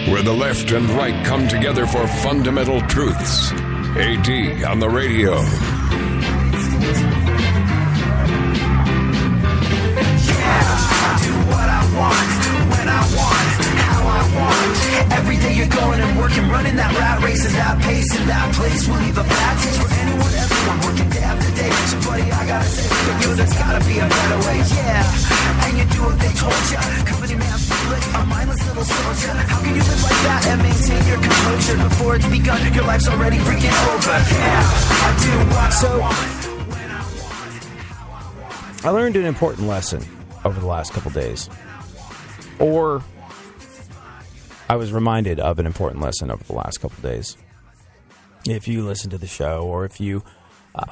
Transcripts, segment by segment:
where the left and right come together for fundamental truths. AD on the radio. Yeah, I do what I want, when I want, how I want. Every day you're going and working, running that rat race at that pace in that place will leave a bad taste for anyone, everyone, working day after day. So buddy, I gotta say, for you, there's gotta be a better way. Yeah, and you do what they told ya. Company man, feel it, a mindless little soldier. How can you live like that and maintain your composure before it's begun? Your life's already freaking over. Yeah, I do what I want, when I want, how I want. I learned an important lesson over the last couple days. Or I was reminded of an important lesson over the last couple days. If you listen to the show, or if you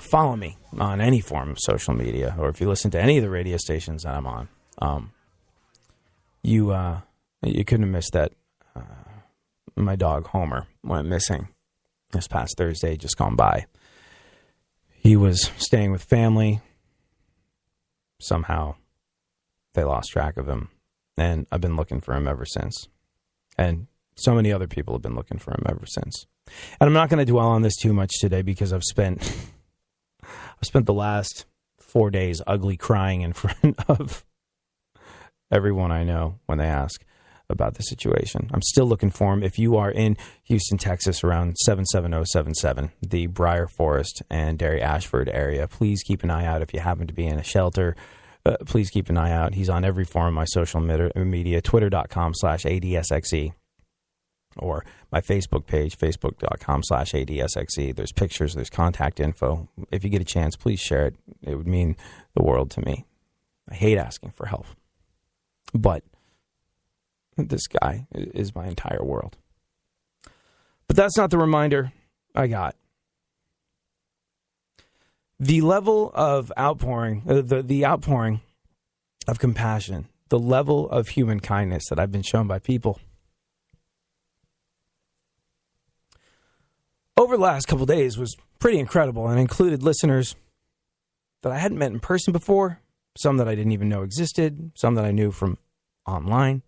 follow me on any form of social media, or if you listen to any of the radio stations that I'm on, you couldn't have missed that my dog Homer went missing this past Thursday, just gone by. He was staying with family. Somehow they lost track of him, and I've been looking for him ever since. And so many other people have been looking for him ever since. And I'm not going to dwell on this too much today because I've spent the last 4 days ugly crying in front of everyone I know when they ask about the situation. I'm still looking for him. If you are in Houston, Texas, around 77077, the Briar Forest and Derry Ashford area, please keep an eye out. If you happen to be in a shelter, please keep an eye out. He's on every form of my social media, twitter.com/ADSXE, or my Facebook page, facebook.com/ADSXE. There's pictures, there's contact info. If you get a chance, please share it. It would mean the world to me. I hate asking for help, but this guy is my entire world. But that's not the reminder I got. The level of outpouring, the outpouring of compassion, the level of human kindness that I've been shown by people over the last couple of days was pretty incredible, and included listeners that I hadn't met in person before, some that I didn't even know existed, some that I knew from online,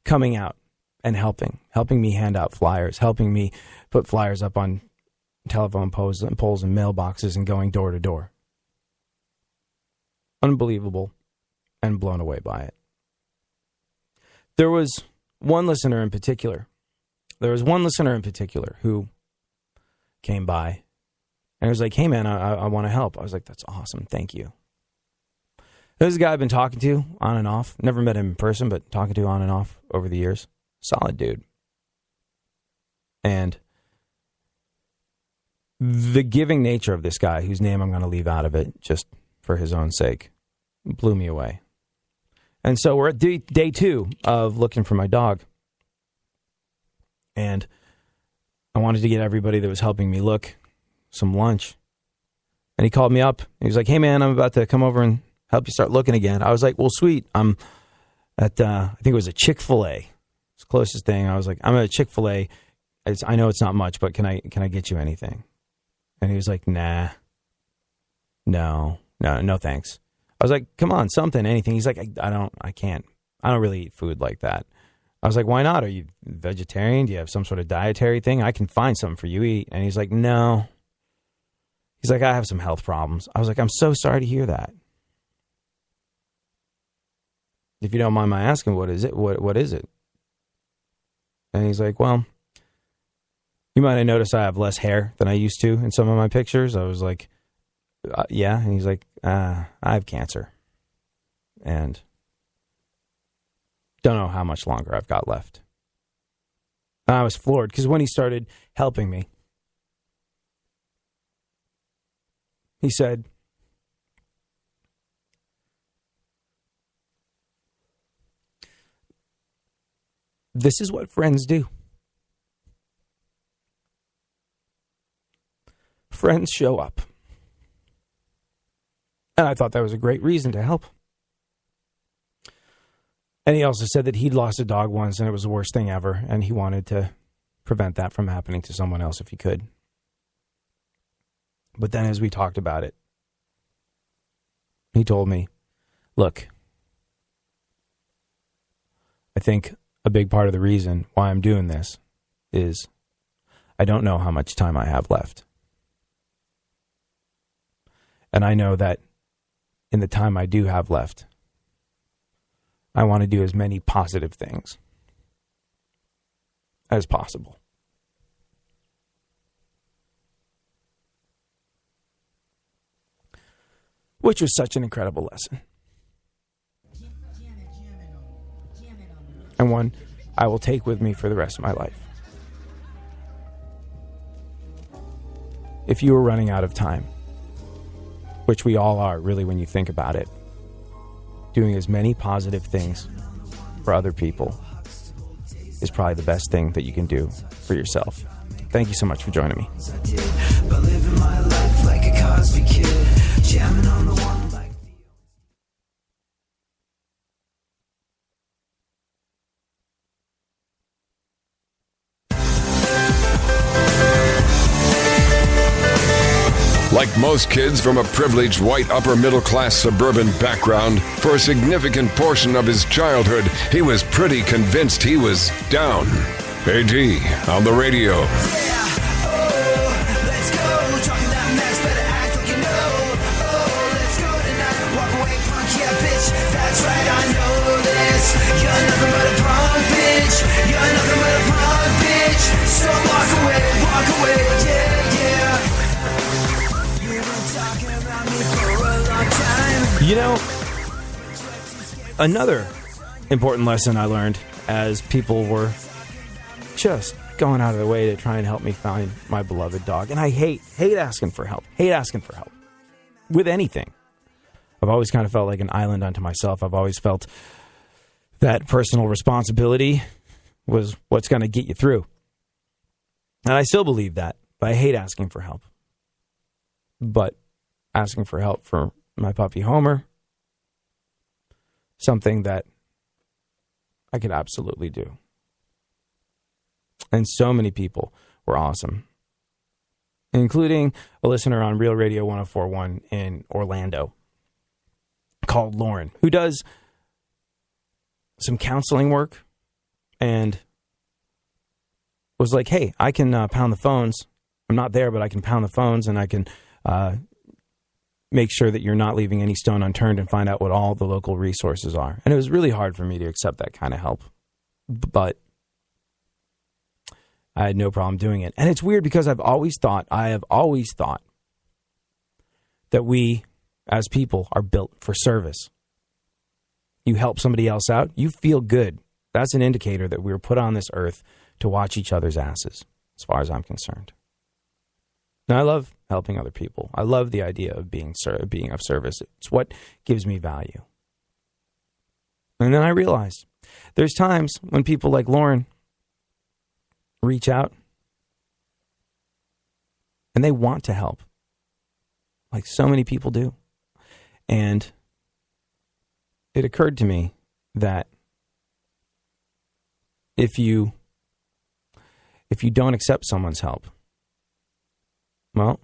coming out and helping me hand out flyers, helping me put flyers up on telephone poles and mailboxes and going door to door. Unbelievable, and blown away by it. There was one listener in particular who came by and was like, hey man, I want to help. I was like, that's awesome. Thank you. This is a guy I've been talking to on and off. Never met him in person, but talking to on and off over the years. Solid dude. And the giving nature of this guy, whose name I'm going to leave out of it just for his own sake, blew me away. And so we're at day 2 of looking for my dog. And I wanted to get everybody that was helping me look some lunch. And he called me up. He was like, hey man, I'm about to come over and help you start looking again. I was like, well, sweet. I'm at, I think it was a Chick-fil-A. It's the closest thing. I was like, I'm at a Chick-fil-A. I know it's not much, but can I get you anything? And he was like, nah, no, thanks. I was like, come on, something, anything. He's like, I don't really eat food like that. I was like, why not? Are you vegetarian? Do you have some sort of dietary thing? I can find something for you to eat. And he's like, no. He's like, I have some health problems. I was like, I'm so sorry to hear that. If you don't mind my asking, what is it? What is it? And he's like, well, you might have noticed I have less hair than I used to in some of my pictures. I was like, yeah. And he's like, I have cancer. And don't know how much longer I've got left. And I was floored because when he started helping me, he said, this is what friends do. Friends show up. And I thought that was a great reason to help. And he also said that he'd lost a dog once and it was the worst thing ever. And he wanted to prevent that from happening to someone else if he could. But then as we talked about it, he told me, look, I think a big part of the reason why I'm doing this is I don't know how much time I have left. And I know that in the time I do have left, I want to do as many positive things as possible. Which was such an incredible lesson. And one I will take with me for the rest of my life. If you are running out of time, which we all are really when you think about it, doing as many positive things for other people is probably the best thing that you can do for yourself. Thank you so much for joining me. But living my life like a Cosby kid, jamming on the one like Like most kids from a privileged white upper-middle-class suburban background, for a significant portion of his childhood, he was pretty convinced he was down. AD on the radio. let's go, talking that mess, better act like you know. Oh, let's go tonight, walk away, punk, yeah, bitch, that's right, I know this. You're nothing but a punk, bitch, you're nothing but a punk, bitch. So walk away, yeah. You've been talking about me for a long time. You know, another important lesson I learned as people were just going out of their way to try and help me find my beloved dog. And I hate asking for help. Hate asking for help. With anything. I've always kind of felt like an island unto myself. I've always felt that personal responsibility was what's going to get you through. And I still believe that. But I hate asking for help. But asking for help for my puppy Homer, something that I could absolutely do. And so many people were awesome, including a listener on Real Radio 104.1 in Orlando called Lauren, who does some counseling work and was like, hey, I can pound the phones. I'm not there, but I can pound the phones and I can make sure that you're not leaving any stone unturned and find out what all the local resources are. And it was really hard for me to accept that kind of help, but I had no problem doing it. And it's weird because I have always thought that we as people are built for service. You help somebody else out, you feel good. That's an indicator that we were put on this earth to watch each other's asses, as far as I'm concerned. And I love helping other people. I love the idea of being of service. It's what gives me value. And then I realized there's times when people like Lauren reach out and they want to help, like so many people do. And it occurred to me that if you don't accept someone's help, well,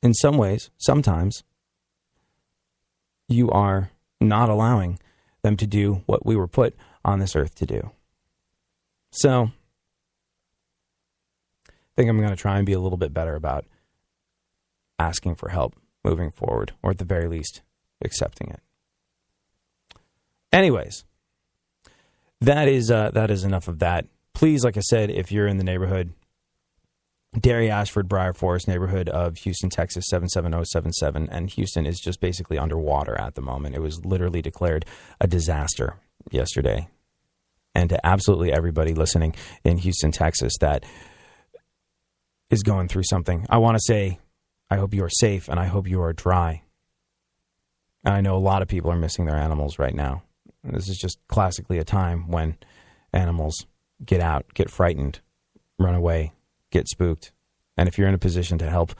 in some ways, sometimes, you are not allowing them to do what we were put on this earth to do. So, I think I'm going to try and be a little bit better about asking for help moving forward, or at the very least, accepting it. Anyways, that is enough of that. Please, like I said, if you're in the neighborhood, Derry, Ashford, Briar Forest neighborhood of Houston, Texas, 77077, and Houston is just basically underwater at the moment. It was literally declared a disaster yesterday. And to absolutely everybody listening in Houston, Texas, that is going through something, I want to say, I hope you are safe and I hope you are dry. And I know a lot of people are missing their animals right now. This is just classically a time when animals get out, get frightened, run away, get spooked. And if you're in a position to help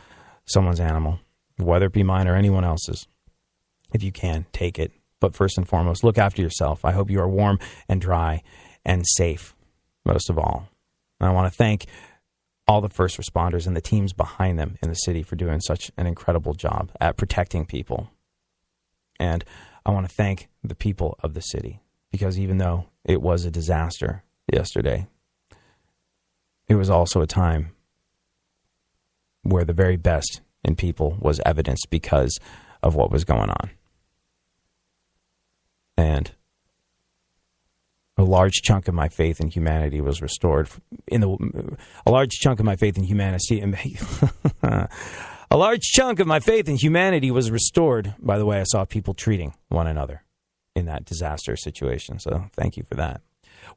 someone's animal, whether it be mine or anyone else's, if you can, take it. But first and foremost, look after yourself. I hope you are warm and dry and safe, most of all. And I want to thank all the first responders and the teams behind them in the city for doing such an incredible job at protecting people. And I want to thank the people of the city, because even though it was a disaster yesterday, it was also a time where the very best in people was evidenced because of what was going on. And a large chunk of my faith in humanity was restored. A large chunk of my faith in humanity. A large chunk of my faith in humanity was restored by the way I saw people treating one another in that disaster situation. So thank you for that.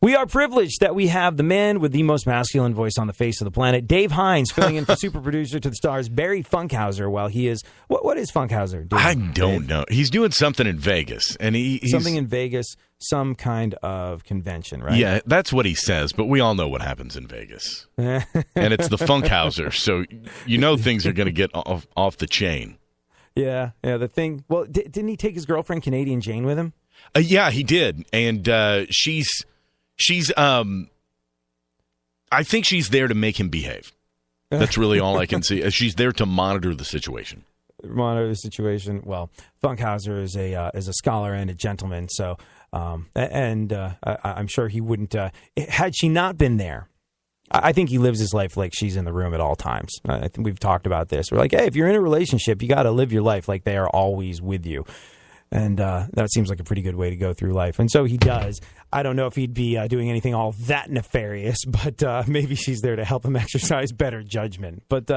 We are privileged that we have the man with the most masculine voice on the face of the planet, Dave Hines, filling in for super producer to the stars, Barry Funkhauser, while he is... What is Funkhauser doing? I don't know. He's doing something in Vegas. And he's something in Vegas, some kind of convention, right? Yeah, that's what he says, but we all know what happens in Vegas. And it's the Funkhauser, so you know things are going to get off the chain. Yeah, the thing... Well, didn't he take his girlfriend, Canadian Jane, with him? Yeah, he did. And she's I think she's there to make him behave. That's really all I can see. She's there to monitor the situation. Well, Funkhauser is a scholar and a gentleman, so I'm sure he wouldn't. Had she not been there, I think he lives his life like she's in the room at all times. I think we've talked about this. We're like, hey, if you're in a relationship, you got to live your life like they are always with you. And that seems like a pretty good way to go through life. And so he does. I don't know if he'd be doing anything all that nefarious, but maybe she's there to help him exercise better judgment. But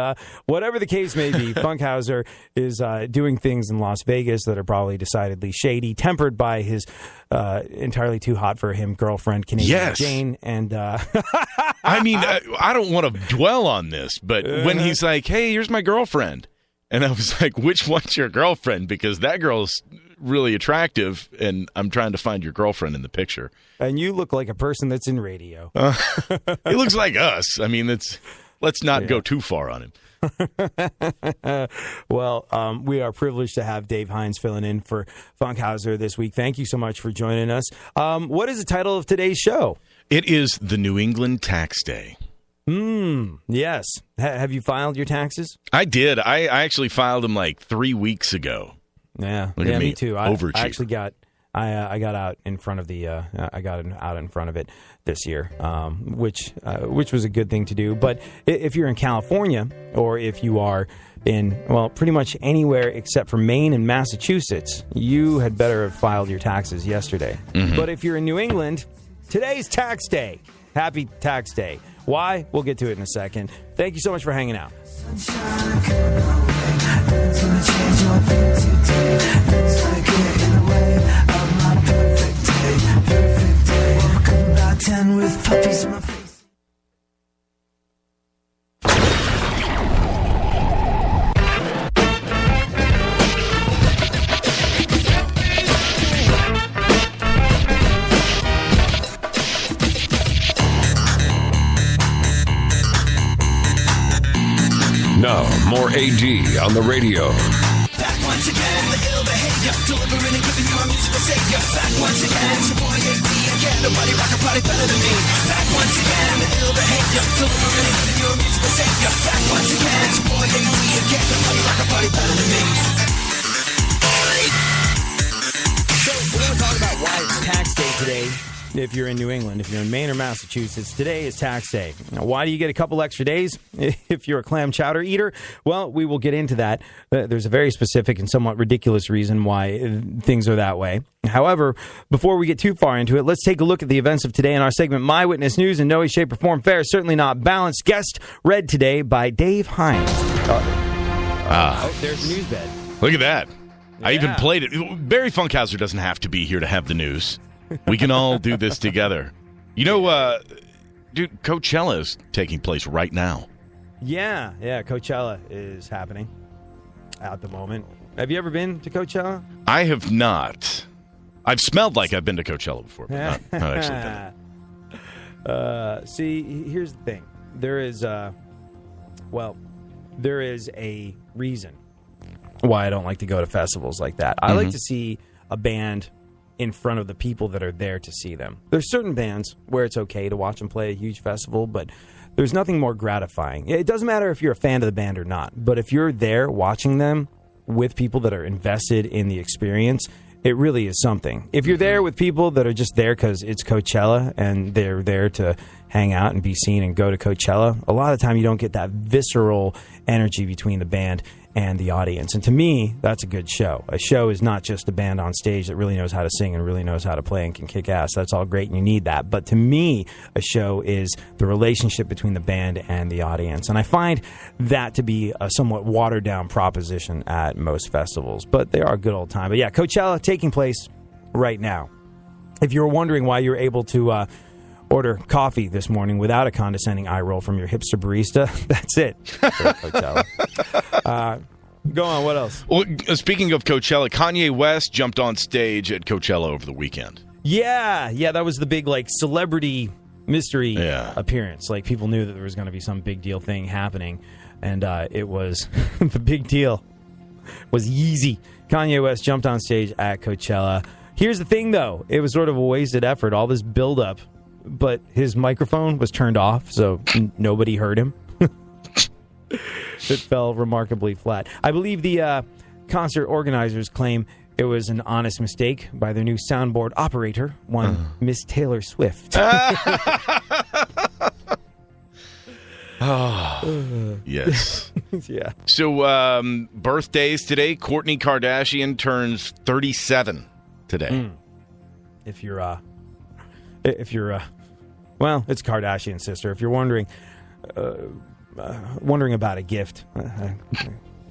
whatever the case may be, Funkhauser is doing things in Las Vegas that are probably decidedly shady, tempered by his entirely too hot for him girlfriend, Canadian Jane. And I mean, I don't want to dwell on this, but when he's like, hey, here's my girlfriend. And I was like, which one's your girlfriend? Because that girl's really attractive, and I'm trying to find your girlfriend in the picture. And you look like a person that's in radio. He looks like us. I mean, let's not go too far on him. Well, we are privileged to have Dave Hines filling in for Funkhauser this week. Thank you so much for joining us. What is the title of today's show? It is the New England Tax Day. Yes. Have you filed your taxes? I did. I actually filed them like 3 weeks ago. Yeah, me too. I actually got I got out in front of the out in front of it this year, which was a good thing to do. But if you're in California, or if you are in pretty much anywhere except for Maine and Massachusetts, you had better have filed your taxes yesterday. Mm-hmm. But if you're in New England, today's tax day. Happy tax day. Why? We'll get to it in a second. Thank you so much for hanging out. With puppies in my face. Now, more AD on the radio. Back once again, the ill behavior, delivering and giving you a musical savior. Back once again, it's your boy AD again. Nobody rock a party better than me. Back once again, the ill behavior, delivering and giving you a musical savior. Back once again, it's your boy AD again. Nobody rock a party better than me. So we're going to talk about why it's tax day today. If you're in New England, if you're in Maine or Massachusetts, today is tax day. Now, why do you get a couple extra days if you're a clam chowder eater? Well, we will get into that. There's a very specific and somewhat ridiculous reason why things are that way. However, before we get too far into it, let's take a look at the events of today in our segment, My Witness News. In no way, shape, or form fair, certainly not balanced. Guest read today by Dave Hines. There's the news bed. Look at that. Yeah. I even played it. Barry Funkhauser doesn't have to be here to have the news. We can all do this together. You know, dude, Coachella is taking place right now. Yeah, Coachella is happening at the moment. Have you ever been to Coachella? I have not. I've smelled like I've been to Coachella before, but not actually been. See, here's the thing. There is a reason why I don't like to go to festivals like that. I like to see a band in front of the people that are there to see them. There's certain bands where it's okay to watch them play a huge festival, but there's nothing more gratifying. It doesn't matter if you're a fan of the band or not, but if you're there watching them with people that are invested in the experience, it really is something. If you're there with people that are just there because it's Coachella and they're there to hang out and be seen and go to Coachella, a lot of the time you don't get that visceral energy between the band and the audience. And to me, that's a good show. A show is not just a band on stage that really knows how to sing and really knows how to play and can kick ass. That's all great and you need that. But to me, a show is the relationship between the band and the audience. And I find that to be a somewhat watered down proposition at most festivals. But they are a good old time. But yeah, Coachella taking place right now. If you're wondering why you're able to order coffee this morning without a condescending eye roll from your hipster barista, that's it. Coachella. Go on, what else? Well, speaking of Coachella, Kanye West jumped on stage at Coachella over the weekend. Yeah, that was the big celebrity mystery appearance. Like people knew that there was going to be some big deal thing happening, and it was the big deal was Yeezy. Kanye West jumped on stage at Coachella. Here's the thing, though. It was sort of a wasted effort, all this buildup, but his microphone was turned off, so nobody heard him. It fell remarkably flat. I believe the concert organizers claim it was an honest mistake by their new soundboard operator, one Miss Taylor Swift. Yes. Yeah. So, birthdays today. Kourtney Kardashian turns 37 today. If you're, well, it's Kardashian's sister. If you're wondering about a gift,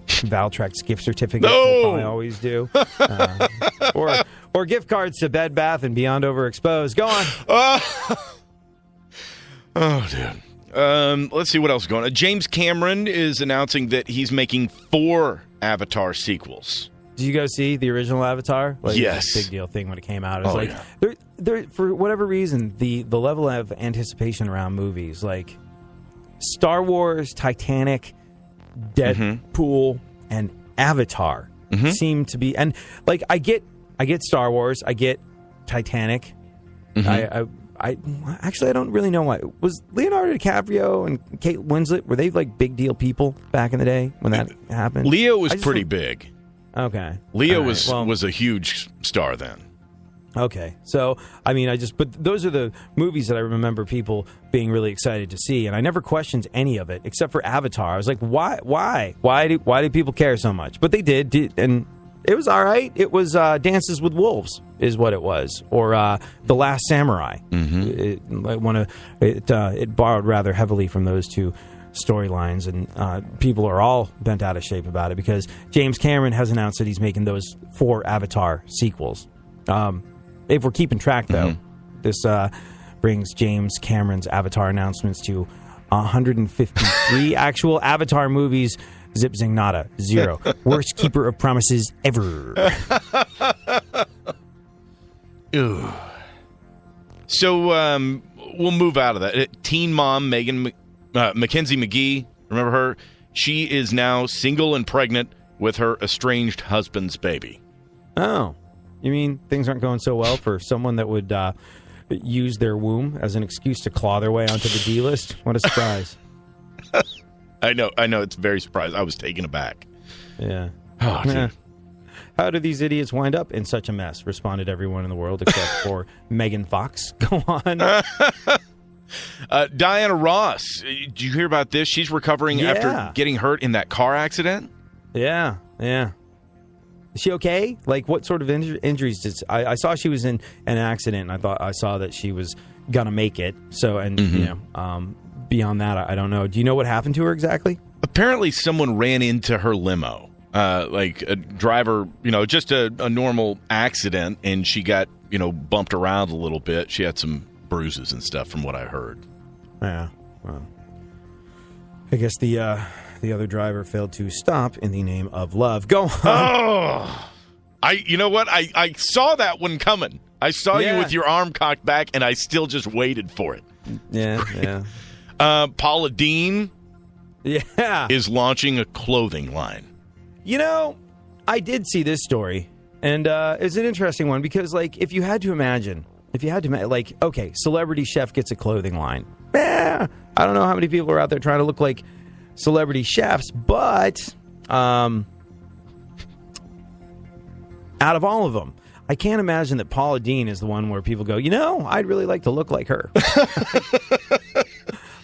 Valtrex gift certificate. No! I always do. Or gift cards to Bed Bath and Beyond Overexposed. Go on. Oh, dude. Let's see what else is going on. James Cameron is announcing that he's making 4 Avatar sequels. Did you go see the original Avatar? Yes. It was a big deal thing when it came out. It was there for whatever reason, the level of anticipation around movies, like Star Wars, Titanic, Deadpool, and Avatar seem to be, and like I get Star Wars, I get Titanic. I actually I don't really know why. Was Leonardo DiCaprio and Kate Winslet, were they like big deal people back in the day when that happened? Leo was pretty big. Okay. Leo was a huge star then. Okay. So, I mean, but those are the movies that I remember people being really excited to see, and I never questioned any of it except for Avatar. I was like, why do people care so much? But they did, and it was all right. It was Dances with Wolves is what it was, or The Last Samurai. It borrowed rather heavily from those two storylines, and people are all bent out of shape about it because James Cameron has announced that he's making those 4 Avatar sequels. If we're keeping track, though, this brings James Cameron's Avatar announcements to 153 actual Avatar movies. Zip zing nada. 0. Worst keeper of promises ever. Ew. So we'll move out of that. Teen mom Mackenzie McGee, remember her? She is now single and pregnant with her estranged husband's baby. Oh. You mean things aren't going so well for someone that would use their womb as an excuse to claw their way onto the D list? What a surprise. I know. It's very surprising. I was taken aback. Yeah. Oh, dude. How do these idiots wind up in such a mess? Responded everyone in the world except for Megan Fox. Go on. Diana Ross. Did you hear about this? She's recovering after getting hurt in that car accident. Yeah. Is she okay? Like, what sort of injuries did I saw she was in an accident, and I saw that she was gonna make it. So, and beyond that, I don't know. Do you know what happened to her exactly? Apparently, someone ran into her limo, like a driver. Just a normal accident, and she got bumped around a little bit. She had some bruises and stuff, from what I heard. Yeah. Well, I guess the other driver failed to stop in the name of love. Go on. Oh, you know what? I saw that one coming. I saw you with your arm cocked back, and I still just waited for it. Yeah. Paula Deen is launching a clothing line. I did see this story, and it's an interesting one because, like, if you had to imagine, okay, celebrity chef gets a clothing line. I don't know how many people are out there trying to look like celebrity chefs, but out of all of them, I can't imagine that Paula Deen is the one where people go, I'd really like to look like her.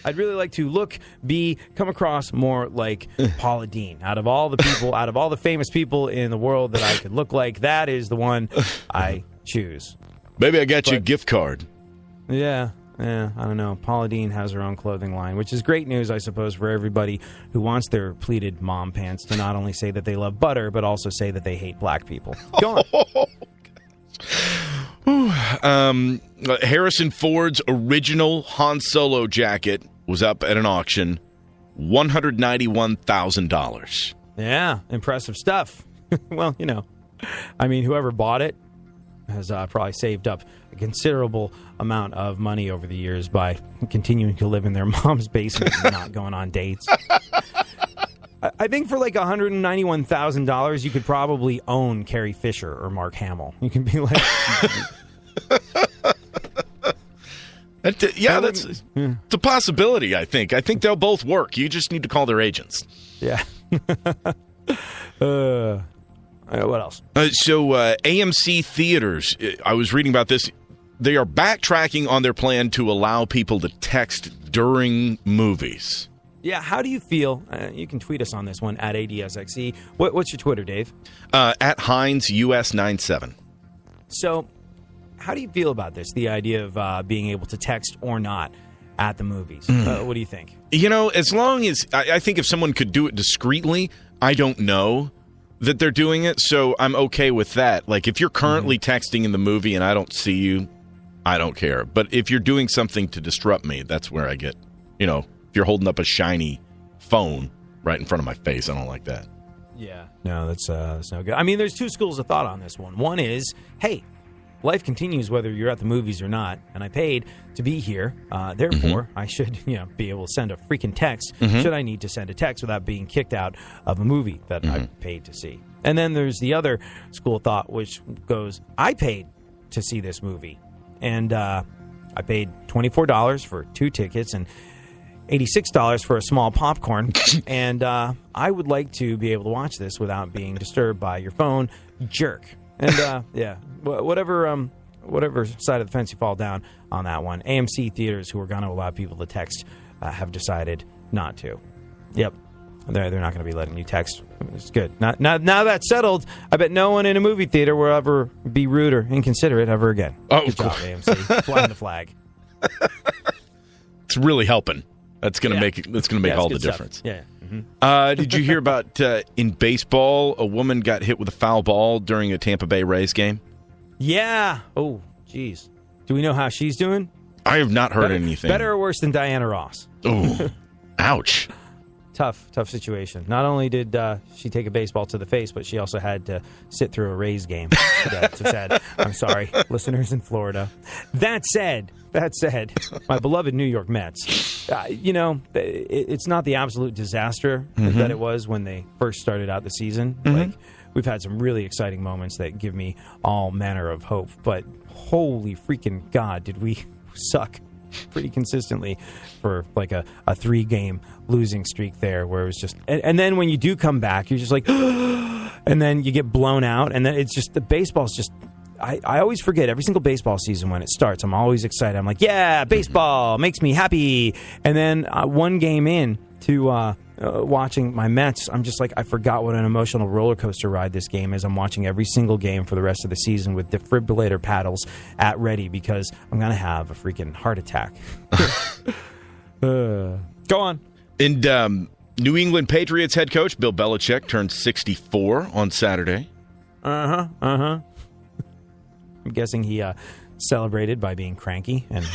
I'd really like to come across more like Paula Deen. Out of all the famous people in the world that I could look like, that is the one I choose. Maybe I got you a gift card. Yeah, I don't know. Paula Deen has her own clothing line, which is great news, I suppose, for everybody who wants their pleated mom pants to not only say that they love butter, but also say that they hate black people. Go on. Harrison Ford's original Han Solo jacket was up at an auction, $191,000. Yeah, impressive stuff. Well, whoever bought it has probably saved up a considerable amount of money over the years by continuing to live in their mom's basement and not going on dates. I think for like $191,000, you could probably own Carrie Fisher or Mark Hamill. You can be like... It's a possibility, I think. I think they'll both work. You just need to call their agents. Yeah. What else? So AMC Theaters, I was reading about this. They are backtracking on their plan to allow people to text during movies. Yeah, how do you feel? You can tweet us on this one, at ADSXE. What's your Twitter, Dave? At Heinz US97. So, how do you feel about this, the idea of being able to text or not at the movies? What do you think? As long as... I think if someone could do it discreetly, I don't know that they're doing it, so I'm okay with that. Like, if you're currently texting in the movie and I don't see you, I don't care. But if you're doing something to disrupt me, that's where I get, if you're holding up a shiny phone right in front of my face, I don't like that. Yeah. No, that's no good. I mean, there's two schools of thought on this one. One is, hey, life continues whether you're at the movies or not, and I paid to be here. Therefore, I should, be able to send a freaking text. Should I need to send a text without being kicked out of a movie that I paid to see? And then there's the other school of thought, which goes, I paid to see this movie, and I paid $24 for 2 tickets and $86 for a small popcorn, and I would like to be able to watch this without being disturbed by your phone, jerk. And whatever side of the fence you fall down on that one, AMC Theaters, who are going to allow people to text, have decided not to. Yep, they're not going to be letting you text. It's good. Now that's settled, I bet no one in a movie theater will ever be rude or inconsiderate ever again. Oh, good job, AMC, flying the flag. It's really helping. That's going to make it. That's going to make all the difference. Yeah. Did you hear about in baseball, a woman got hit with a foul ball during a Tampa Bay Rays game? Yeah. Oh, geez. Do we know how she's doing? I have not heard anything. Better or worse than Diana Ross? Oh, ouch. Tough situation. Not only did she take a baseball to the face, but she also had to sit through a Rays game. That's sad. I'm sorry, listeners in Florida. That said, my beloved New York Mets, it's not the absolute disaster that it was when they first started out the season. Like, we've had some really exciting moments that give me all manner of hope, but holy freaking God, did we suck pretty consistently for like a 3-game losing streak there, where it was just, and then when you do come back, you're just like, and then you get blown out, and then it's just, the baseball's just, I always forget every single baseball season when it starts. I'm always excited. I'm like, yeah, baseball makes me happy. And then one game in to watching my Mets, I'm just like, I forgot what an emotional roller coaster ride this game is. I'm watching every single game for the rest of the season with defibrillator paddles at ready because I'm going to have a freaking heart attack. Go on. And New England Patriots head coach Bill Belichick turned 64 on Saturday. I'm guessing he celebrated by being cranky and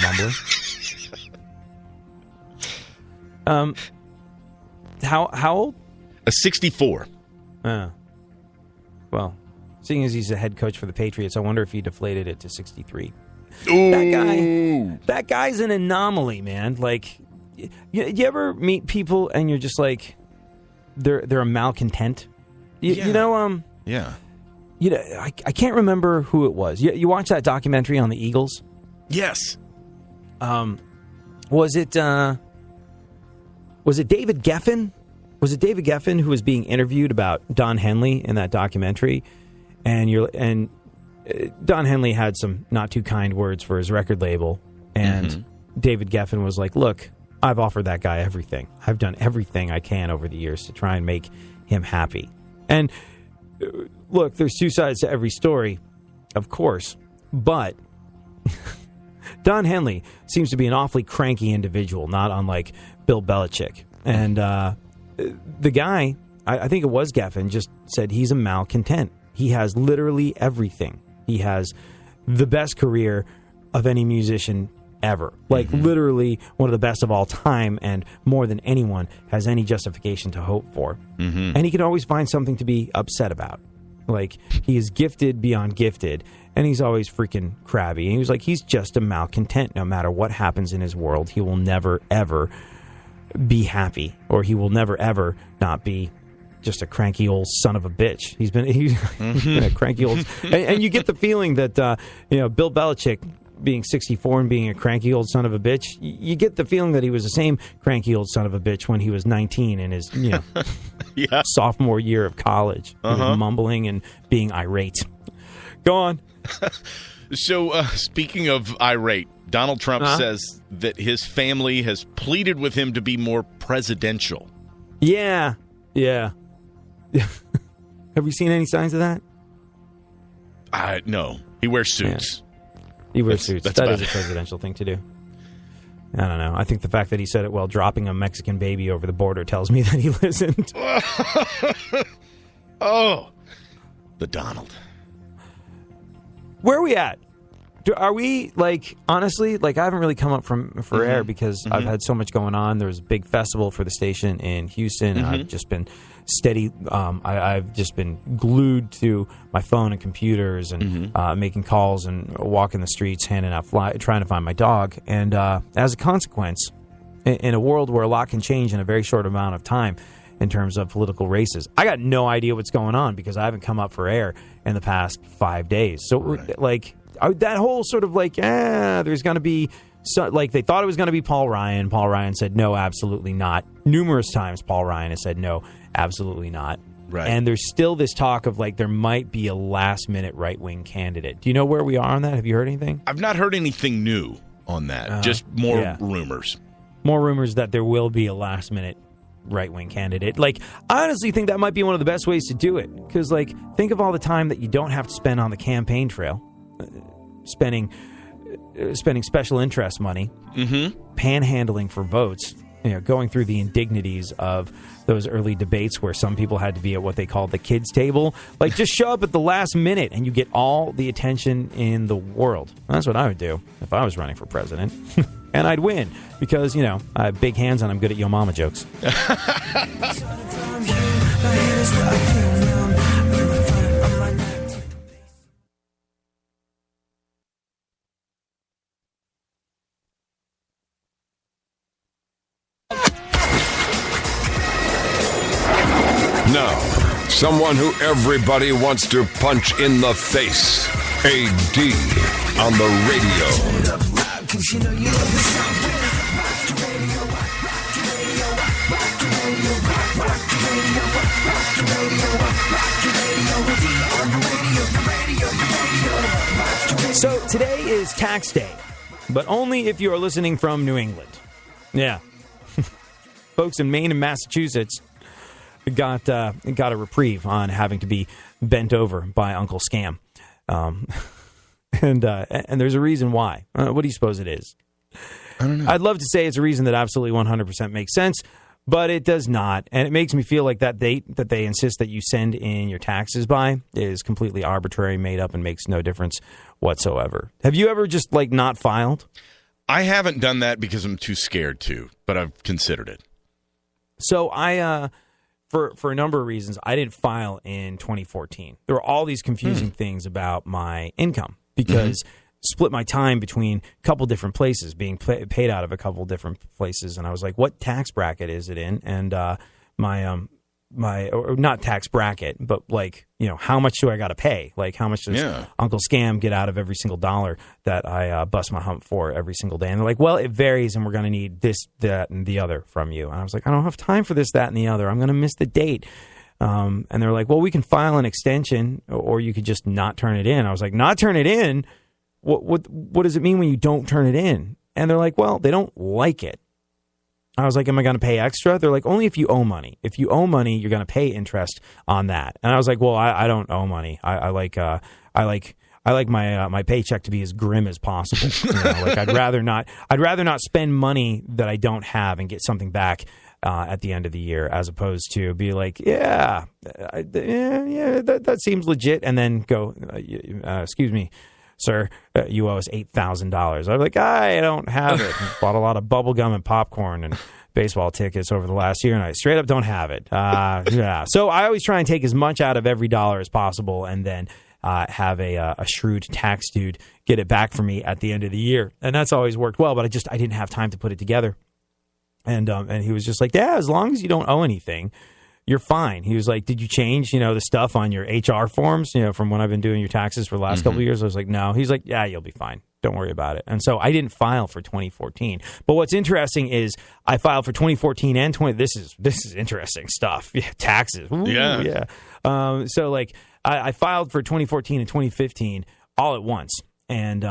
mumbling. How old? 64. Well, seeing as he's a head coach for the Patriots, I wonder if he deflated it to 63. Ooh. That guy's an anomaly, man. Like, you ever meet people and you're just like, they're a malcontent? Yeah. Yeah. I can't remember who it was. You watched that documentary on the Eagles? Yes. Was it David Geffen? Was it David Geffen who was being interviewed about Don Henley in that documentary? And Don Henley had some not too kind words for his record label, and David Geffen was like, look, I've offered that guy everything. I've done everything I can over the years to try and make him happy. And look, there's two sides to every story, of course, but Don Henley seems to be an awfully cranky individual, not unlike Bill Belichick. And the guy, I think it was Geffen, just said he's a malcontent. He has literally everything. He has the best career of any musician ever. Like, literally one of the best of all time, and more than anyone has any justification to hope for. And he can always find something to be upset about. Like, he is gifted beyond gifted, and he's always freaking crabby. And he was like, he's just a malcontent. No matter what happens in his world, he will never, ever be happy, or he will never, ever not be just a cranky old son of a bitch. He's been a cranky old... and you get the feeling that, Bill Belichick, being 64 and being a cranky old son of a bitch, you get the feeling that he was the same cranky old son of a bitch when he was 19 in his sophomore year of college. He was mumbling and being irate. Go on. So, speaking of irate, Donald Trump says that his family has pleaded with him to be more presidential. Yeah. Have we seen any signs of that? No. He wears suits. Yeah. He wears suits. That is a presidential thing to do. I don't know. I think the fact that he said it while dropping a Mexican baby over the border tells me that he listened. Oh, the Donald. Where are we at? Are we, like, honestly, like, I haven't really come up for air because I've had so much going on. There was a big festival for the station in Houston, and I've just been steady. I've just been glued to my phone and computers and making calls and walking the streets, handing out trying to find my dog. And as a consequence, in a world where a lot can change in a very short amount of time in terms of political races, I got no idea what's going on because I haven't come up for air in the past 5 days. So, like... that whole sort of like, there's going to be, like, they thought it was going to be Paul Ryan. Paul Ryan said, no, absolutely not. Numerous times Paul Ryan has said, no, absolutely not. Right. And there's still this talk of, like, there might be a last-minute right-wing candidate. Do you know where we are on that? Have you heard anything? I've not heard anything new on that. Just more rumors. More rumors that there will be a last-minute right-wing candidate. Like, I honestly think that might be one of the best ways to do it. Because, like, think of all the time that you don't have to spend on the campaign trail. Spending special interest money, panhandling for votes, going through the indignities of those early debates where some people had to be at what they called the kids' table. Like, just show up at the last minute and you get all the attention in the world. That's what I would do if I was running for president. And I'd win because, I have big hands and I'm good at yo mama jokes. Now, someone who everybody wants to punch in the face. AD on the radio. So today is tax day, but only if you are listening from New England. Yeah. Folks in Maine and Massachusetts got a reprieve on having to be bent over by Uncle Scam. And there's a reason why. What do you suppose it is? I don't know. I'd love to say it's a reason that absolutely 100% makes sense, but it does not. And it makes me feel like that date that they insist that you send in your taxes by is completely arbitrary, made up, and makes no difference whatsoever. Have you ever just, like, not filed? I haven't done that because I'm too scared to, but I've considered it. So I... For a number of reasons, I didn't file in 2014. There were all these confusing things about my income because split my time between a couple different places, being paid out of a couple different places. And I was like, what tax bracket is it in? And or not tax bracket, but like, how much do I got to pay? Like, how much does Uncle Scam get out of every single dollar that I bust my hump for every single day? And they're like, well, it varies, and we're going to need this, that, and the other from you. And I was like, I don't have time for this, that, and the other. I'm going to miss the date. And they're like, well, we can file an extension, or you could just not turn it in. I was like, not turn it in? What does it mean when you don't turn it in? And they're like, well, they don't like it. I was like, am I going to pay extra? They're like, only if you owe money. If you owe money, you're going to pay interest on that. And I was like, well, I don't owe money. I like my paycheck to be as grim as possible. Like I'd rather not spend money that I don't have and get something back at the end of the year, as opposed to be like, that seems legit, and then go, excuse me, sir, you owe us $8,000. I was like, I don't have it. Bought a lot of bubble gum and popcorn and baseball tickets over the last year, and I straight up don't have it. So I always try and take as much out of every dollar as possible, and then have a shrewd tax dude get it back for me at the end of the year. And that's always worked well, but I didn't have time to put it together. And he was just like, yeah, as long as you don't owe anything, you're fine. He was like, did you change, the stuff on your HR forms, from when I've been doing your taxes for the last couple of years? I was like, no. He's like, yeah, you'll be fine. Don't worry about it. And so I didn't file for 2014. But what's interesting is I filed for 2014 and 20. This is interesting stuff. Yeah, taxes. Ooh, yeah. So like I filed for 2014 and 2015 all at once. And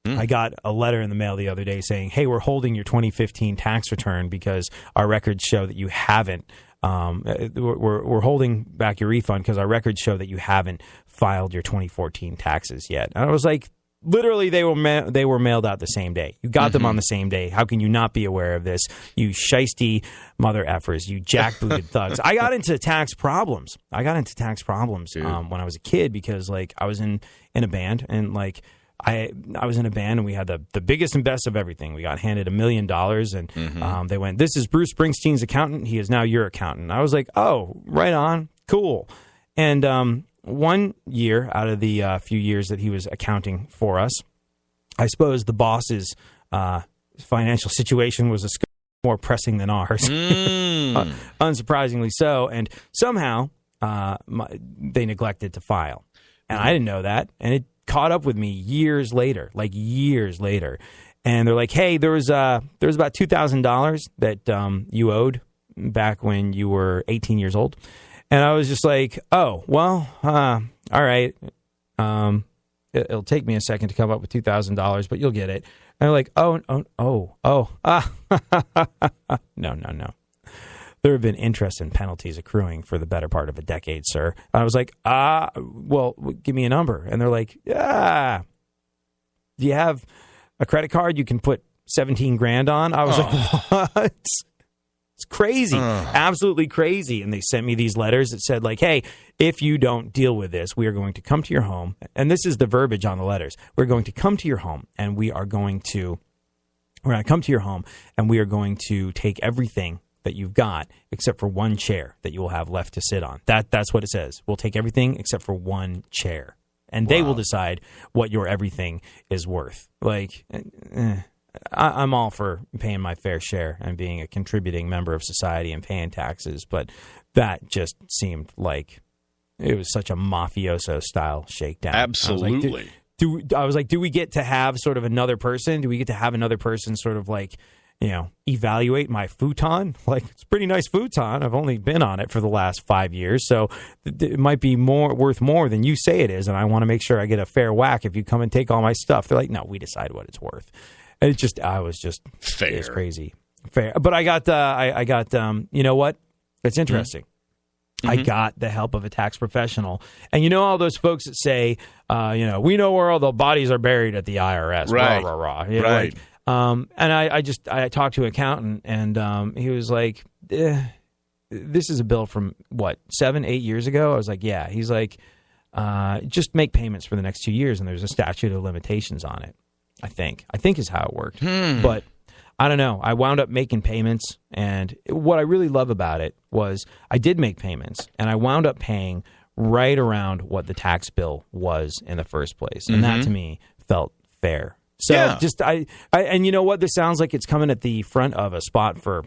I got a letter in the mail the other day saying, hey, we're holding your 2015 tax return because our records show that you haven't. We're holding back your refund because our records show that you haven't filed your 2014 taxes yet. And I was like, literally, they were mailed out the same day. You got them on the same day. How can you not be aware of this? You shiesty mother effers, you jackbooted thugs. I got into tax problems. when I was a kid because like I was in a band, and like I was in a band, and we had the biggest and best of everything. We got handed $1 million, and they went, this is Bruce Springsteen's accountant. He is now your accountant. I was like, oh, right on. Cool. And one year out of the few years that he was accounting for us, I suppose the boss's financial situation was a scope more pressing than ours, unsurprisingly so. And somehow they neglected to file. And I didn't know that. And it caught up with me years later. And they're like, hey, there was about $2,000 that you owed back when you were 18 years old. And I was just like, oh, well, all right. It'll take me a second to come up with $2,000, but you'll get it. And they're like, no. There have been interest and penalties accruing for the better part of a decade, sir. And I was like, well, give me a number. And they're like, do you have a credit card you can put $17,000 on? I was like, what? It's crazy, absolutely crazy. And they sent me these letters that said like, hey, if you don't deal with this, we are going to come to your home. And this is the verbiage on the letters. We're going to come to your home, and we're going to come to your home, and we are going to take everything that you've got except for one chair that you will have left to sit on. That's what it says. We'll take everything except for one chair. And they will decide what your everything is worth. Like, I'm all for paying my fair share and being a contributing member of society and paying taxes, but that just seemed like it was such a mafioso-style shakedown. Absolutely. I was like, do we get to have sort of another person? Do we get to have another person sort of like, evaluate my futon? Like, it's a pretty nice futon. I've only been on it for the last 5 years, so it might be worth more than you say it is, and I want to make sure I get a fair whack if you come and take all my stuff. They're like, no, we decide what it's worth. I was just fair. It's crazy. Fair. But I got you know what? It's interesting. I got the help of a tax professional. And all those folks that say, we know where all the bodies are buried at the IRS. Right. Rah, rah, rah. Right. And I talked to an accountant, and he was like, this is a bill from, 7-8 years ago? I was like, yeah. He's like, just make payments for the next 2 years, and there's a statute of limitations on it. I think is how it worked. But I don't know. I wound up making payments, and what I really love about it was I did make payments, and I wound up paying right around what the tax bill was in the first place. And that to me felt fair. So just and you know what? This sounds like it's coming at the front of a spot for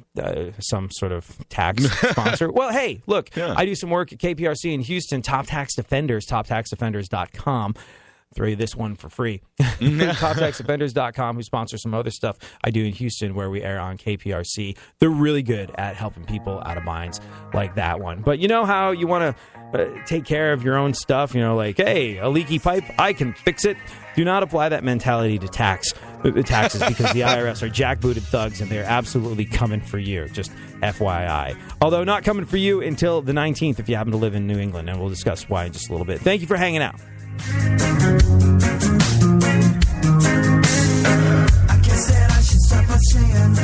some sort of tax sponsor. Well, hey, look, I do some work at KPRC in Houston, Top Tax Defenders, toptaxdefenders.com. throw you this one for free. TopTexOffenders.com, who sponsor some other stuff I do in Houston where we air on KPRC. They're really good at helping people out of binds like that one. But you know how you want to take care of your own stuff? You know, like, hey, a leaky pipe, I can fix it. Do not apply that mentality to taxes because the IRS are jackbooted thugs and they're absolutely coming for you. Just FYI. Although not coming for you until the 19th if you happen to live in New England, and we'll discuss why in just a little bit. Thank you for hanging out. I guess that I should stop by saying.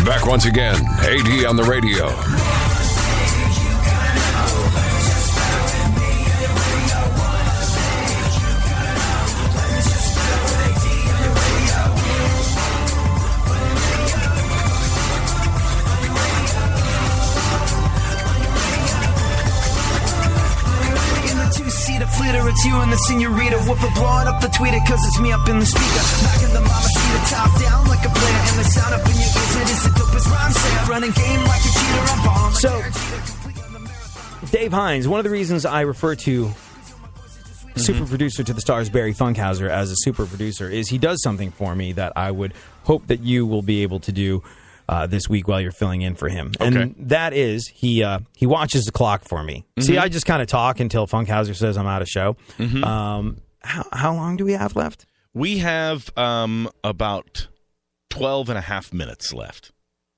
Back once again, AD on the radio. Flitter, it's you and the senorita. Whooper blowing up the tweeter, cause it's me up in the speaker. Knocking the mama seat top down like a player. And the sound up in your ears, it is the dopest rhyme sayer. Running game like a cheater, I'm bomb. So, Dave Hines, one of the reasons I refer to super producer to the stars, Barry Funkhauser, as a super producer is he does something for me that I would hope that you will be able to do this week while you're filling in for him. Okay. And that is, he watches the clock for me. See, I just kind of talk until Funkhauser says I'm out of show. How long do we have left? We have about 12 and a half minutes left.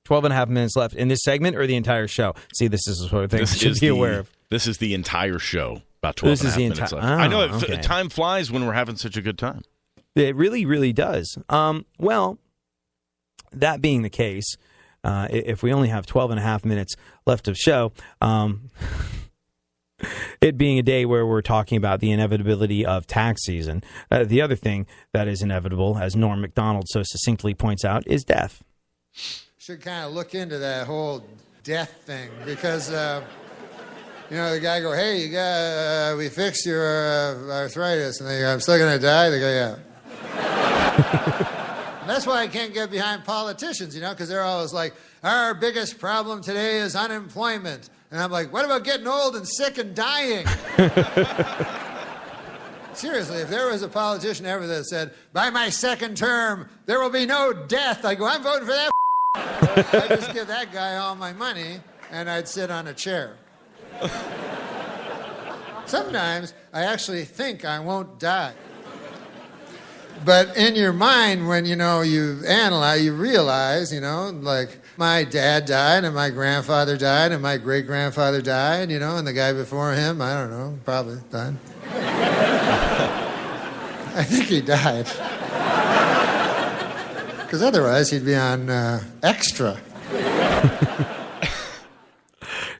12 and a half minutes left in this segment or the entire show? See, this is the sort of thing you should be aware of. This is the entire show, about 12 and a half minutes left. I know, okay. Time flies when we're having such a good time. It really, really does. Well, that being the case, if we only have 12 and a half minutes left of show, it being a day where we're talking about the inevitability of tax season, the other thing that is inevitable, as Norm Macdonald so succinctly points out, is death. Should kind of look into that whole death thing because, the guy go, hey, you got, we fixed your arthritis. And they go, I'm still going to die? They go, yeah. That's why I can't get behind politicians, because they're always like, our biggest problem today is unemployment. And I'm like, what about getting old and sick and dying? Seriously, if there was a politician ever that said, by my second term, there will be no death, I go, I'm voting for that. I'd just give that guy all my money, and I'd sit on a chair. Sometimes I actually think I won't die. But in your mind, when, you analyze, you realize, like my dad died and my grandfather died and my great-grandfather died, and the guy before him, I don't know, probably died. I think he died. Because otherwise he'd be on Extra.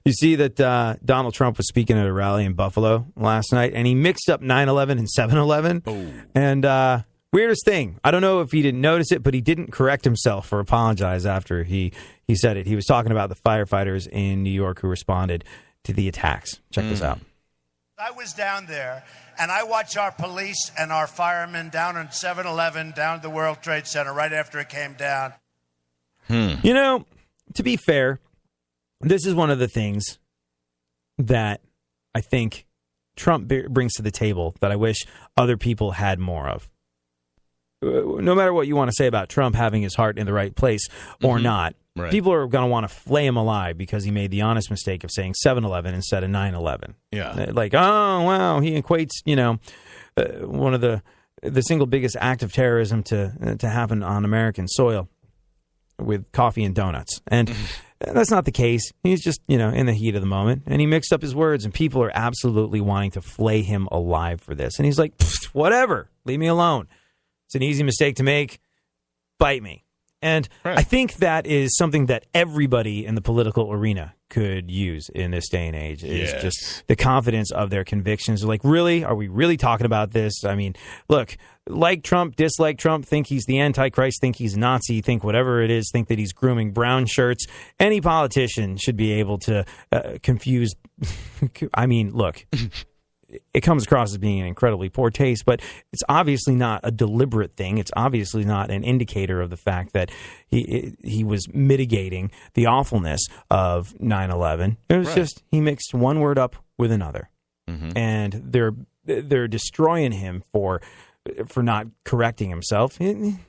You see that Donald Trump was speaking at a rally in Buffalo last night, and he mixed up 9/11 and 7/11. Oh. And weirdest thing, I don't know if he didn't notice it, but he didn't correct himself or apologize after he said it. He was talking about the firefighters in New York who responded to the attacks. Check this out. I was down there, and I watched our police and our firemen down on 7/11, down at the World Trade Center right after it came down. To be fair, this is one of the things that I think Trump brings to the table that I wish other people had more of. No matter what you want to say about Trump having his heart in the right place or not, right. People are going to want to flay him alive because he made the honest mistake of saying 7/11 instead of 9/11. Yeah. Like, oh, wow, he equates, one of the single biggest act of terrorism to happen on American soil with coffee and donuts. And that's not the case. He's just, in the heat of the moment. And he mixed up his words, and people are absolutely wanting to flay him alive for this. And he's like, whatever, leave me alone. It's an easy mistake to make. Bite me. And right. I think that is something that everybody in the political arena could use in this day and age is just the confidence of their convictions. Like, really? Are we really talking about this? I mean, look, like Trump, dislike Trump, think he's the Antichrist, think he's Nazi, think whatever it is, think that he's grooming brown shirts. Any politician should be able to confuse. I mean, look. it comes across as being an incredibly poor taste, but it's obviously not a deliberate thing. It's obviously not an indicator of the fact that he was mitigating the awfulness of 9/11. It was just he mixed one word up with another, and they're destroying him for not correcting himself.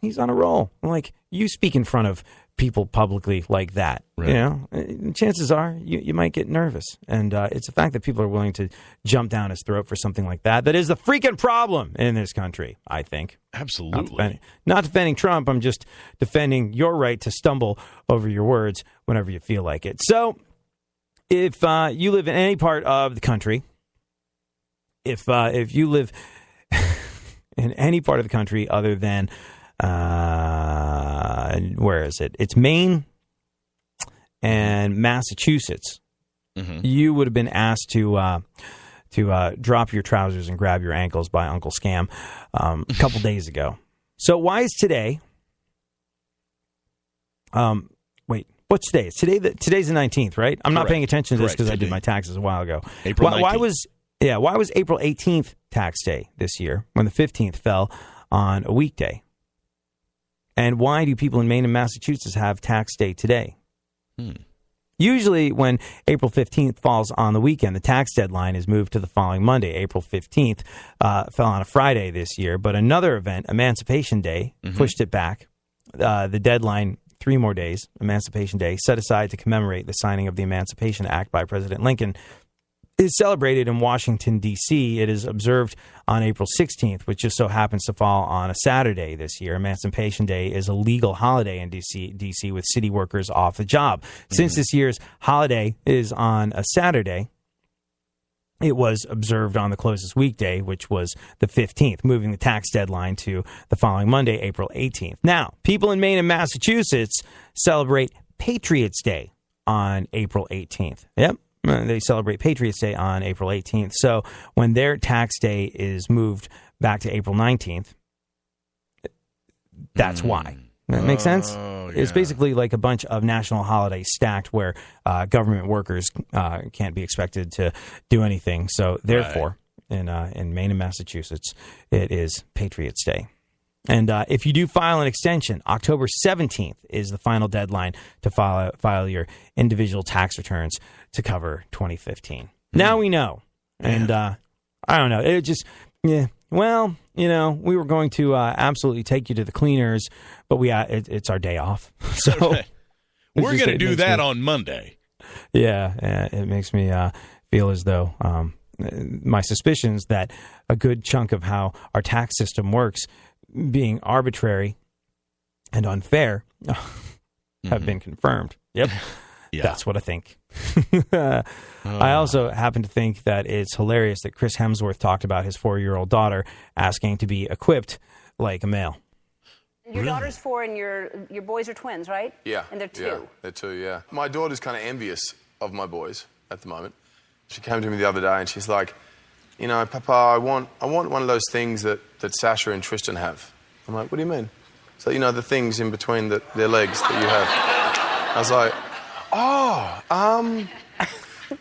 He's on a roll. Like, you speak in front of people publicly like that, you know, chances are you might get nervous. And it's the fact that people are willing to jump down his throat for something like that is the freaking problem in this country, I think. Absolutely. Not defending Trump. I'm just defending your right to stumble over your words whenever you feel like it. So if you live in any part of the country, if you live in any part of the country other than where is it? It's Maine and Massachusetts. You would have been asked to drop your trousers and grab your ankles by Uncle Scam a couple days ago. So why is today? Wait, what's today? It's today's the 19th, right? I'm not paying attention to this because I did my taxes a while ago. April 19th. Why was April 18th tax day this year when the 15th fell on a weekday? And why do people in Maine and Massachusetts have tax day today? Usually when April 15th falls on the weekend, the tax deadline is moved to the following Monday. April 15th fell on a Friday this year, but another event, Emancipation Day, pushed it back. The deadline, 3 more days, Emancipation Day, set aside to commemorate the signing of the Emancipation Act by President Lincoln, is celebrated in Washington, D.C. It is observed on April 16th, which just so happens to fall on a Saturday this year. Emancipation Day is a legal holiday in D.C. with city workers off the job. Since this year's holiday is on a Saturday, it was observed on the closest weekday, which was the 15th, moving the tax deadline to the following Monday, April 18th. Now, people in Maine and Massachusetts celebrate Patriots Day on April 18th. Yep. They celebrate Patriots Day on April 18th. So when their tax day is moved back to April 19th, that's why. That makes sense? Yeah. It's basically like a bunch of national holidays stacked where government workers can't be expected to do anything. So therefore, in Maine and Massachusetts, it is Patriots Day. And if you do file an extension, October 17th is the final deadline to file your individual tax returns to cover 2015. Now we know. And I don't know. It just, well, we were going to absolutely take you to the cleaners, but it's our day off. So we're going to do that on Monday. Yeah, it makes me feel as though my suspicions that a good chunk of how our tax system works being arbitrary and unfair have been confirmed. Yep. Yeah. That's what I think. I also happen to think that it's hilarious that Chris Hemsworth talked about his 4-year-old daughter asking to be equipped like a male. Your daughter's 4 and your boys are twins, right? Yeah. And they're 2. Yeah, they're 2, yeah. My daughter's kind of envious of my boys at the moment. She came to me the other day and she's like, Papa, I want one of those things that Sasha and Tristan have. I'm like, what do you mean? So, the things in between their legs that you have. I was like,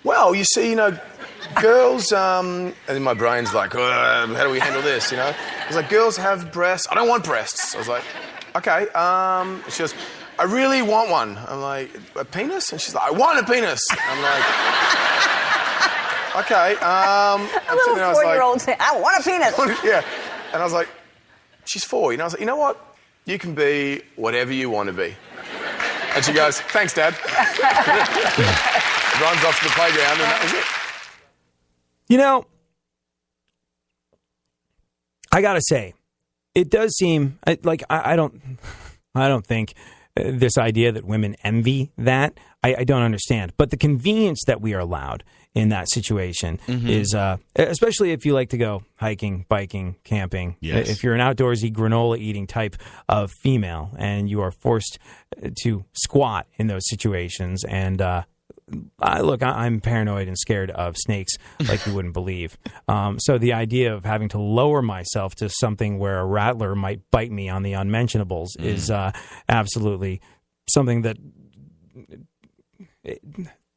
well, you see, girls, and then my brain's like, how do we handle this, I was like, girls have breasts. I don't want breasts. I was like, okay. She goes, I really want one. I'm like, a penis? And she's like, I want a penis. I'm like... Okay. A little 4-year-old saying, I want a penis. Yeah. And I was like, she's 4. I was like, you know what? You can be whatever you want to be. And she goes, thanks, Dad. Runs off to the playground, and that was it. I got to say, it does seem like I don't think this idea that women envy that, I don't understand. But the convenience that we are allowed in that situation is, especially if you like to go hiking, biking, camping. Yes. If you're an outdoorsy, granola-eating type of female and you are forced to squat in those situations. And I'm paranoid and scared of snakes like you wouldn't believe. So the idea of having to lower myself to something where a rattler might bite me on the unmentionables is absolutely something that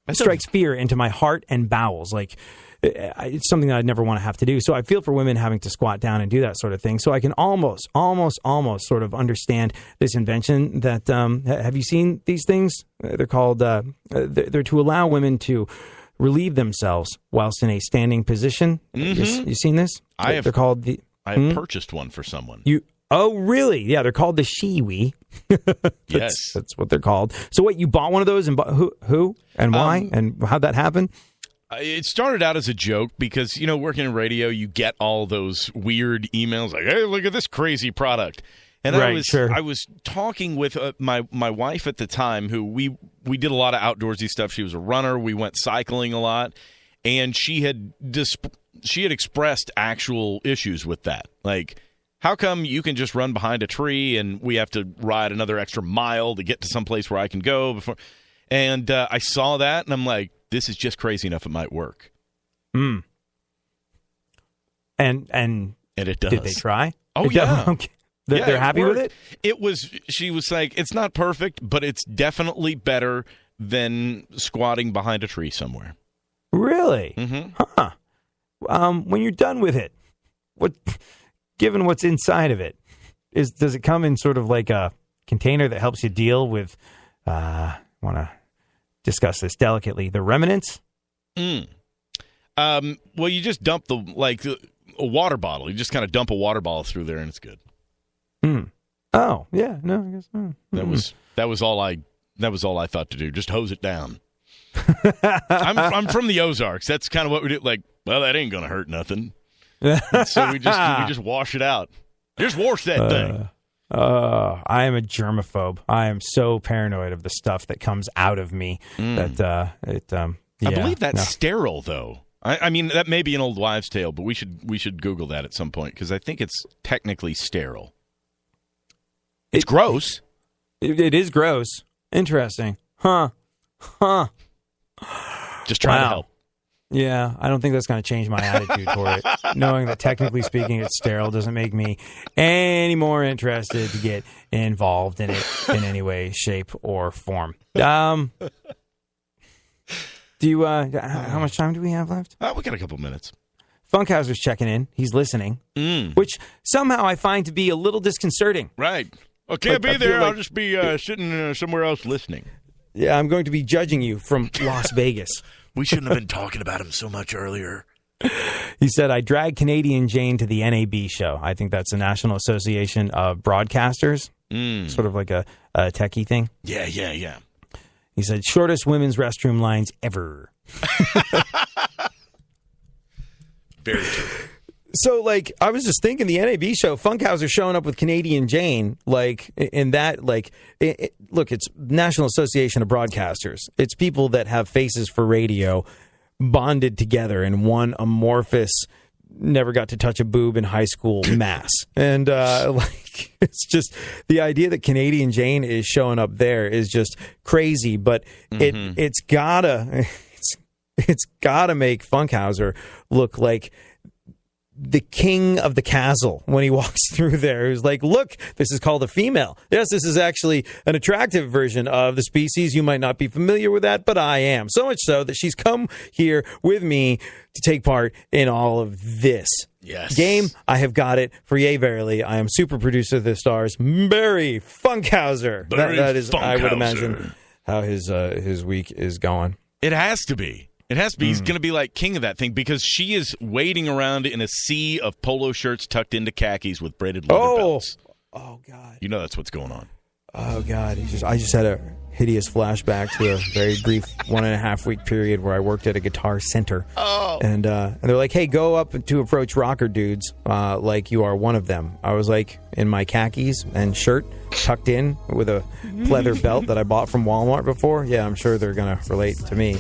It strikes fear into my heart and bowels. Like, it's something that I'd never want to have to do. So I feel for women having to squat down and do that sort of thing. So I can almost sort of understand this invention that, have you seen these things? They're called, they're to allow women to relieve themselves whilst in a standing position. Mm-hmm. You seen this? They're called the... I have purchased one for someone. Oh, really? Yeah, they're called the Shiwi. Yes. That's what they're called. So wait, you bought one of those and who and why and how'd that happen? It started out as a joke because, working in radio, you get all those weird emails like, hey, look at this crazy product. And I was talking with my wife at the time, who we did a lot of outdoorsy stuff. She was a runner. We went cycling a lot. And she had expressed actual issues with that. Like, how come you can just run behind a tree and we have to ride another extra mile to get to someplace where I can go before? And I saw that, and I'm like, this is just crazy enough it might work. And it does. Did they try? Oh, yeah. Okay. They're happy with it? She was like, it's not perfect, but it's definitely better than squatting behind a tree somewhere. Really? Mm-hmm. Huh. When you're done with it, given what's inside of it, does it come in sort of like a container that helps you deal with, I want to discuss this delicately, the remnants? Well, you just dump a water bottle. You just kind of dump a water bottle through there and it's good. Oh, yeah. No, I guess not. That was all I thought to do. Just hose it down. I'm from the Ozarks. That's kind of what we do. Like, well, that ain't gonna hurt nothing. So we just wash it out. Just wash that thing. I am a germaphobe. I am so paranoid of the stuff that comes out of me that I believe that's sterile, though. I mean, that may be an old wives' tale, but we should Google that at some point because I think it's technically sterile. It's gross. It is gross. Interesting. Huh. Just trying to help. Yeah, I don't think that's going to change my attitude toward it. Knowing that technically speaking it's sterile doesn't make me any more interested to get involved in it in any way, shape, or form. Do you? How much time do we have left? We got a couple minutes. Funkhauser's checking in. He's listening, which somehow I find to be a little disconcerting. Right. I can't be there. I'll just be sitting somewhere else listening. Yeah, I'm going to be judging you from Las Vegas. We shouldn't have been talking about him so much earlier. He said, I dragged Canadian Jane to the NAB show. I think that's the National Association of Broadcasters. Sort of like a techie thing. Yeah. He said, shortest women's restroom lines ever. Very true. So, I was just thinking the NAB show, Funkhauser showing up with Canadian Jane, in that, look, it's National Association of Broadcasters. It's people that have faces for radio bonded together in one amorphous, never got to touch a boob in high school mass. And, it's just the idea that Canadian Jane is showing up there is just crazy, but it's gotta make Funkhauser look like the king of the castle when he walks through there. He's like, look, this is called a female. Yes, this is actually an attractive version of the species. You might not be familiar with that, but I am. So much so that she's come here with me to take part in all of this. Yes. Game, I have got it for yea verily. I am super producer of the stars, Barry Funkhauser. That is, Funkhauser. I would imagine, how his week is going. It has to be. It has to be. He's going to be like king of that thing because she is wading around in a sea of polo shirts tucked into khakis with braided leather belts. Oh, God. You know that's what's going on. Oh, God. I just had a hideous flashback to a very brief 1.5 week period where I worked at a Guitar Center. Oh. And they're like, hey, go up to approach rocker dudes like you are one of them. I was like in my khakis and shirt tucked in with a leather belt that I bought from Walmart before. Yeah, I'm sure they're going to relate to me.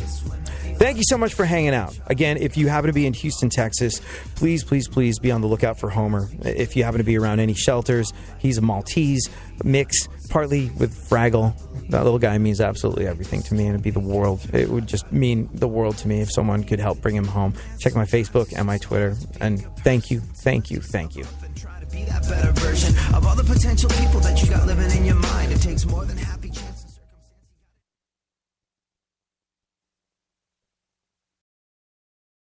Thank you so much for hanging out. Again, if you happen to be in Houston, Texas, please be on the lookout for Homer. If you happen to be around any shelters, he's a Maltese mix, partly with Fraggle. That little guy means absolutely everything to me, and it'd be the world. It would just mean the world to me if someone could help bring him home. Check my Facebook and my Twitter, and thank you. Try to be that better version of all the potential people that you got living in your mind. It takes more than happy.